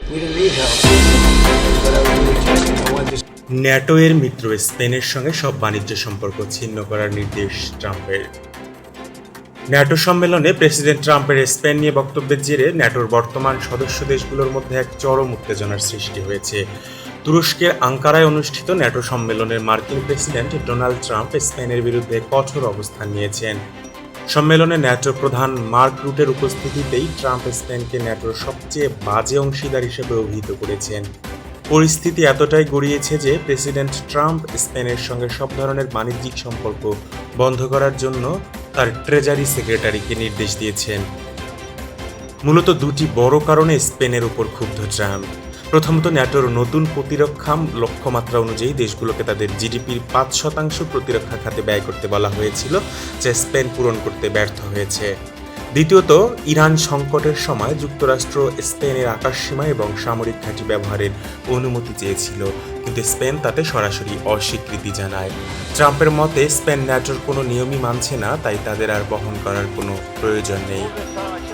We didn't need help, but I was really testing. I wanted to. NATO এর মিত্র স্পেনের সঙ্গে সব বাণিজ্য সম্পর্ক ছিন্ন করার নির্দেশ ট্রাম্পের। ন্যাটো সম্মেলনে প্রেসিডেন্ট ট্রাম্পের স্পেন নিয়ে বক্তব্যের জেরে ন্যাটোর বর্তমান সদস্য দেশগুলোর মধ্যে এক চরম উত্তেজনার সৃষ্টি হয়েছে। তুরস্কের আঙ্কারায় অনুষ্ঠিত ন্যাটো সম্মেলনের মার্কিন প্রেসিডেন্ট ডোনাল্ড ট্রাম্প স্পেনের বিরুদ্ধে কঠোর অবস্থান নিয়েছেন। সম্মেলনে ন্যাটো প্রধান মার্ক রুটের উপস্থিতিতেই ট্রাম্প স্পেনকে ন্যাটোর সবচেয়ে বাজে অংশীদার হিসেবে অভিহিত করেছেন। পরিস্থিতি এতটাই গড়িয়েছে যে প্রেসিডেন্ট ট্রাম্প স্পেনের সঙ্গে সব ধরনের বাণিজ্যিক সম্পর্ক বন্ধ করার জন্য তার ট্রেজারি সেক্রেটারিকে নির্দেশ দিয়েছেন। মূলত দুটি বড় কারণে স্পেনের উপর ক্ষুব্ধ ট্রাম্প। প্রথমত, ন্যাটোর নতুন প্রতিরক্ষা লক্ষ্যমাত্রা অনুযায়ী দেশগুলোকে তাদের জিডিপির 5% প্রতিরক্ষা খাতে ব্যয় করতে বলা হয়েছিল, যা স্পেন পূরণ করতে ব্যর্থ হয়েছে। দ্বিতীয়ত, ইরান সংকটের সময় যুক্তরাষ্ট্র স্পেনের আকাশসীমা এবং সামরিক ঘাঁটি ব্যবহারের অনুমতি চেয়েছিল, কিন্তু স্পেন তাতে সরাসরি অস্বীকৃতি জানায়। ট্রাম্পের মতে স্পেন ন্যাটোর কোনো নিয়মই মানছে না, তাই তাদের আর বহন করার কোনো প্রয়োজন নেই।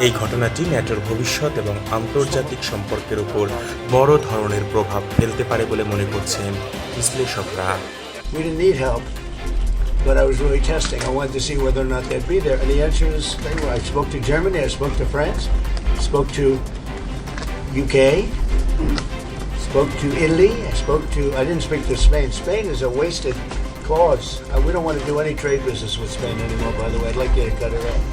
এই ঘটনাটি ন্যাটোর ভবিষ্যৎ এবং আন্তর্জাতিক সম্পর্কের উপর বড় ধরনের প্রভাব ফেলতে পারে বলে মনে করছেন বিশ্লেষকরা। We didn't need help, but I was really testing. I wanted to see whether or not they'd be there. And the answer is, I spoke to Germany, I spoke to France, spoke to UK, spoke to Italy, I didn't speak to Spain. Spain is a wasted cause. We don't want to do any trade business with Spain anymore, by the way. I'd like you to cut it off.